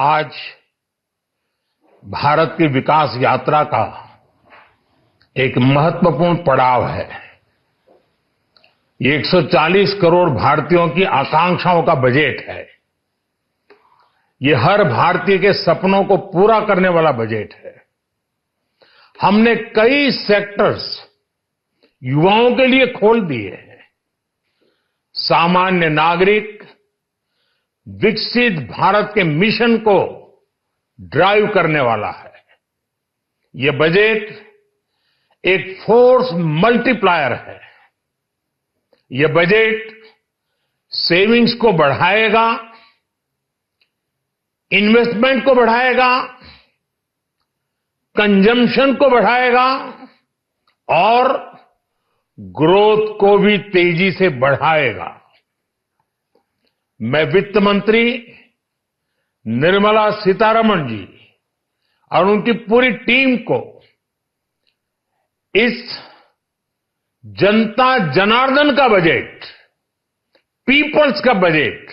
आज भारत की विकास यात्रा का एक महत्वपूर्ण पड़ाव है। ये 140 करोड़ भारतीयों की आकांक्षाओं का बजट है। ये हर भारतीय के सपनों को पूरा करने वाला बजट है। हमने कई सेक्टर्स युवाओं के लिए खोल दिए हैं। सामान्य नागरिक विकसित भारत के मिशन को ड्राइव करने वाला है। ये बजट एक फोर्स मल्टीप्लायर है। ये बजट सेविंग्स को बढ़ाएगा, इन्वेस्टमेंट को बढ़ाएगा, कंजम्पशन को बढ़ाएगा और ग्रोथ को भी तेजी से बढ़ाएगा। मैं वित्त मंत्री निर्मला सीतारमण जी और उनकी पूरी टीम को इस जनता जनार्दन का बजट, पीपल्स का बजट,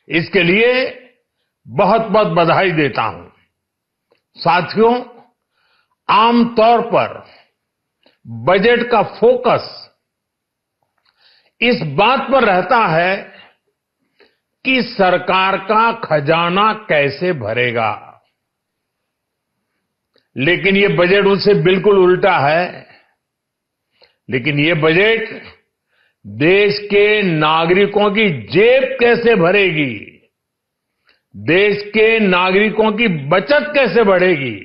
इसके लिए बहुत बहुत बधाई देता हूं। साथियों, आमतौर पर बजट का फोकस इस बात पर रहता है कि सरकार का खजाना कैसे भरेगा, लेकिन ये बजट उससे बिल्कुल उल्टा है। लेकिन ये बजट देश के नागरिकों की जेब कैसे भरेगी, देश के नागरिकों की बचत कैसे बढ़ेगी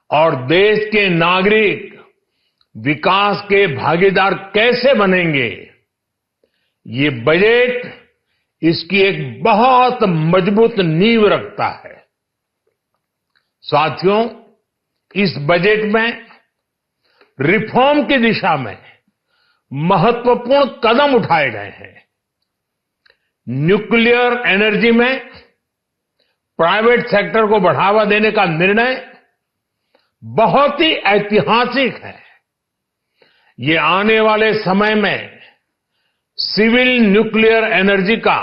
और देश के नागरिक विकास के भागीदार कैसे बनेंगे, ये बजट इसकी एक बहुत मजबूत नींव रखता है। साथियों, इस बजट में रिफॉर्म की दिशा में महत्वपूर्ण कदम उठाए गए हैं। न्यूक्लियर एनर्जी में प्राइवेट सेक्टर को बढ़ावा देने का निर्णय बहुत ही ऐतिहासिक है। ये आने वाले समय में सिविल न्यूक्लियर एनर्जी का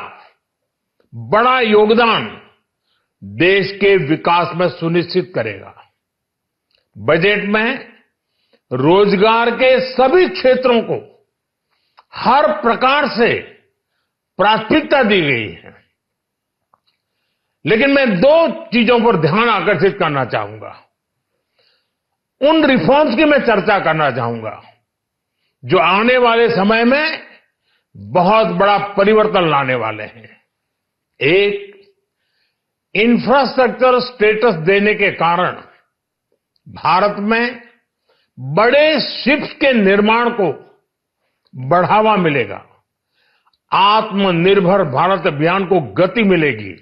बड़ा योगदान देश के विकास में सुनिश्चित करेगा। बजट में रोजगार के सभी क्षेत्रों को हर प्रकार से प्राथमिकता दी गई है। लेकिन मैं दो चीजों पर ध्यान आकर्षित करना चाहूंगा। उन रिफॉर्म्स की मैं चर्चा करना चाहूंगा जो आने वाले समय में बहुत बड़ा परिवर्तन लाने वाले हैं। एक, इंफ्रास्ट्रक्चर स्टेटस देने के कारण भारत में बड़े शिप्स के निर्माण को बढ़ावा मिलेगा। आत्मनिर्भर भारत अभियान को गति मिलेगी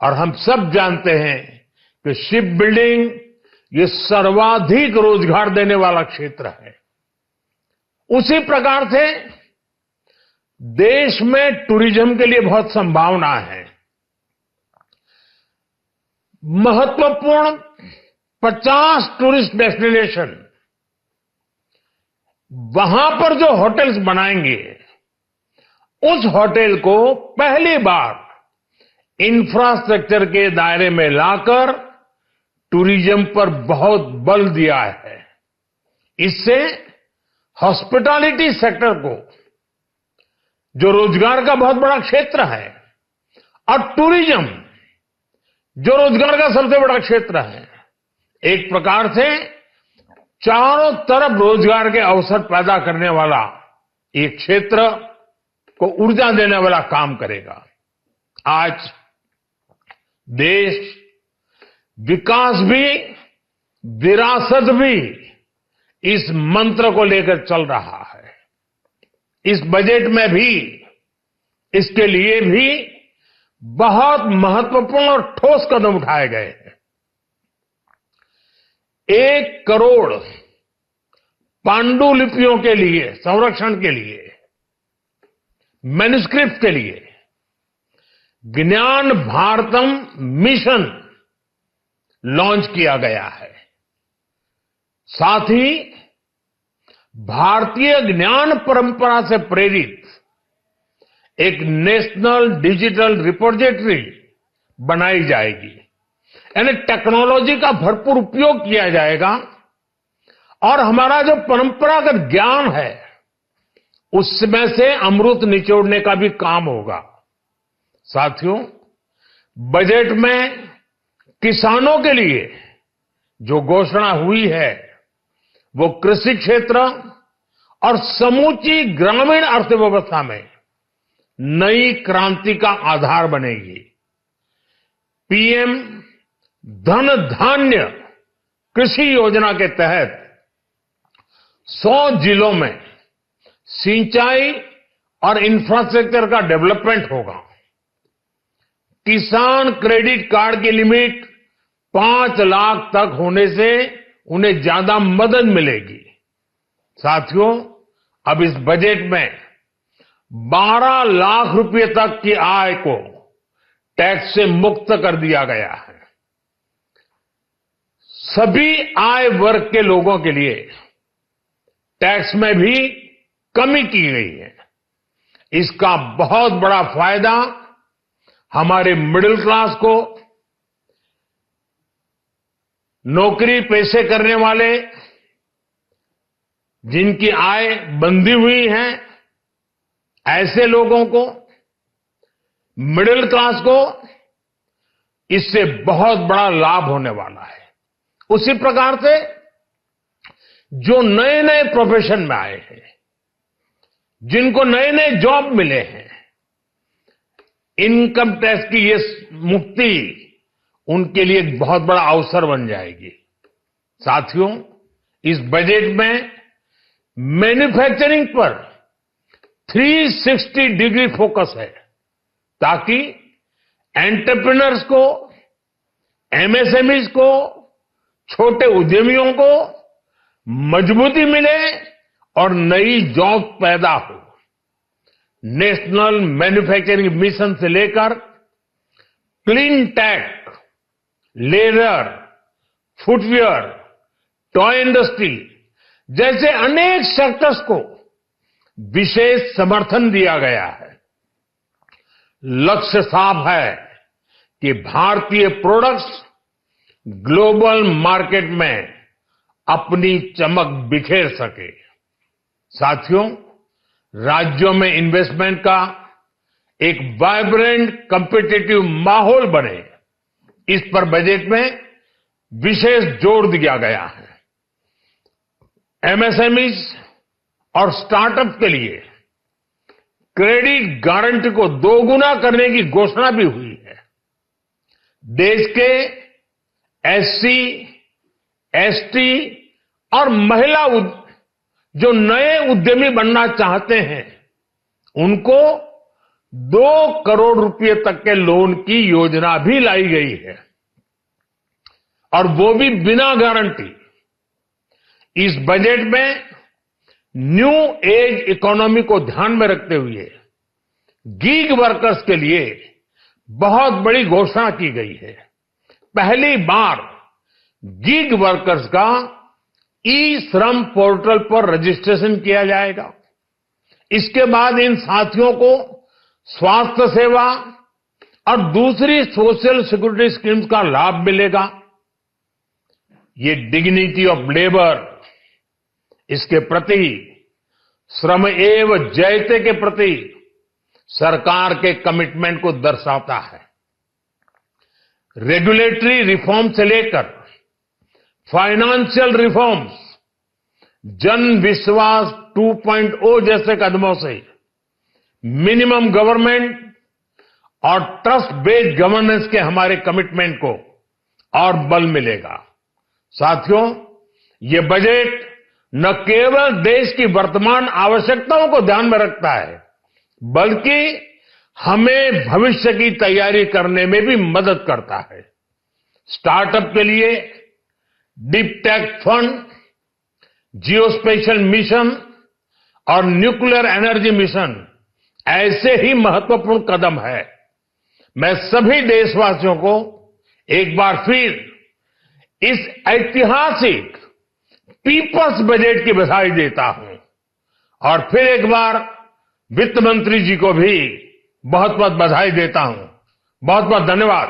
और हम सब जानते हैं कि शिप बिल्डिंग ये सर्वाधिक रोजगार देने वाला क्षेत्र है। उसी प्रकार से देश में टूरिज्म के लिए बहुत संभावना है। महत्वपूर्ण 50 टूरिस्ट डेस्टिनेशन, वहां पर जो होटल्स बनाएंगे, उस होटल को पहली बार इंफ्रास्ट्रक्चर के दायरे में लाकर टूरिज्म पर बहुत बल दिया है। इससे हॉस्पिटैलिटी सेक्टर को, जो रोजगार का बहुत बड़ा क्षेत्र है, और टूरिज्म जो रोजगार का सबसे बड़ा क्षेत्र है, एक प्रकार से चारों तरफ रोजगार के अवसर पैदा करने वाला एक क्षेत्र को ऊर्जा देने वाला काम करेगा। आज देश विकास भी, विरासत भी, इस मंत्र को लेकर चल रहा है। इस बजट में भी इसके लिए भी बहुत महत्वपूर्ण और ठोस कदम उठाए गए हैं। 1 करोड़ पांडुलिपियों के लिए संरक्षण के लिए, मैन्युस्क्रिप्ट के लिए ज्ञान भारतम मिशन लॉन्च किया गया है। साथ ही भारतीय ज्ञान परंपरा से प्रेरित एक नेशनल डिजिटल रिपोजिटरी बनाई जाएगी। यानी टेक्नोलॉजी का भरपूर उपयोग किया जाएगा और हमारा जो परंपरागत ज्ञान है उसमें से अमृत निचोड़ने का भी काम होगा। साथियों, बजट में किसानों के लिए जो घोषणा हुई है वो कृषि क्षेत्र और समूची ग्रामीण अर्थव्यवस्था में नई क्रांति का आधार बनेगी। पीएम धन धान्य कृषि योजना के तहत 100 जिलों में सिंचाई और इंफ्रास्ट्रक्चर का डेवलपमेंट होगा। किसान क्रेडिट कार्ड की लिमिट 5 लाख तक होने से उन्हें ज्यादा मदद मिलेगी। साथियों, अब इस बजट में 12 लाख रुपए तक की आय को टैक्स से मुक्त कर दिया गया है। सभी आय वर्ग के लोगों के लिए टैक्स में भी कमी की गई है। इसका बहुत बड़ा फायदा हमारे मिडिल क्लास को, नौकरी पेशे करने वाले जिनकी आय बंधी हुई है ऐसे लोगों को, मिडिल क्लास को इससे बहुत बड़ा लाभ होने वाला है। उसी प्रकार से जो नए नए प्रोफेशन में आए हैं, जिनको नए नए जॉब मिले हैं, इनकम टैक्स की ये मुक्ति उनके लिए एक बहुत बड़ा अवसर बन जाएगी। साथियों, इस बजट में मैन्युफैक्चरिंग पर 360 डिग्री फोकस है ताकि एंटरप्रेन्योर्स को, एमएसएमईज को, छोटे उद्यमियों को मजबूती मिले और नई जॉब पैदा हो। नेशनल मैन्युफैक्चरिंग मिशन से लेकर clean tech, leather, footwear, toy industry जैसे अनेक सेक्टर्स को विशेष समर्थन दिया गया है। लक्ष्य साफ है कि भारतीय प्रोडक्ट्स ग्लोबल मार्केट में अपनी चमक बिखेर सके। साथियों, राज्यों में इन्वेस्टमेंट का एक वाइब्रेंट कॉम्पिटिटिव माहौल बने, इस पर बजट में विशेष जोर दिया गया है। एमएसएमईज और स्टार्टअप के लिए क्रेडिट गारंटी को 2 गुना करने की घोषणा भी हुई है। देश के एससी, एसटी और महिला जो नए उद्यमी बनना चाहते हैं उनको 2 करोड़ रुपए तक के लोन की योजना भी लाई गई है और वो भी बिना गारंटी। इस बजट में न्यू एज इकोनॉमी को ध्यान में रखते हुए गीग वर्कर्स के लिए बहुत बड़ी घोषणा की गई है। पहली बार गीग वर्कर्स का ई श्रम पोर्टल पर रजिस्ट्रेशन किया जाएगा। इसके बाद इन साथियों को स्वास्थ्य सेवा और दूसरी सोशल सिक्योरिटी स्कीम्स का लाभ मिलेगा। ये डिग्निटी ऑफ लेबर, इसके प्रति श्रम एव जयते के प्रति सरकार के कमिटमेंट को दर्शाता है। रेगुलेटरी रिफॉर्म से लेकर फाइनेंशियल रिफॉर्म्स, जन विश्वास 2.0 जैसे कदमों से मिनिमम गवर्नमेंट और ट्रस्ट बेस्ड गवर्नेंस के हमारे कमिटमेंट को और बल मिलेगा। साथियों, ये बजट न केवल देश की वर्तमान आवश्यकताओं को ध्यान में रखता है बल्कि हमें भविष्य की तैयारी करने में भी मदद करता है। स्टार्टअप के लिए deep tech fund, geospatial mission और न्यूक्लियर एनर्जी मिशन ऐसे ही महत्वपूर्ण कदम है। मैं सभी देशवासियों को एक बार फिर इस ऐतिहासिक पीपल्स बजट की बधाई देता हूं और फिर एक बार वित्त मंत्री जी को भी बहुत बहुत बधाई देता हूं। बहुत बहुत धन्यवाद।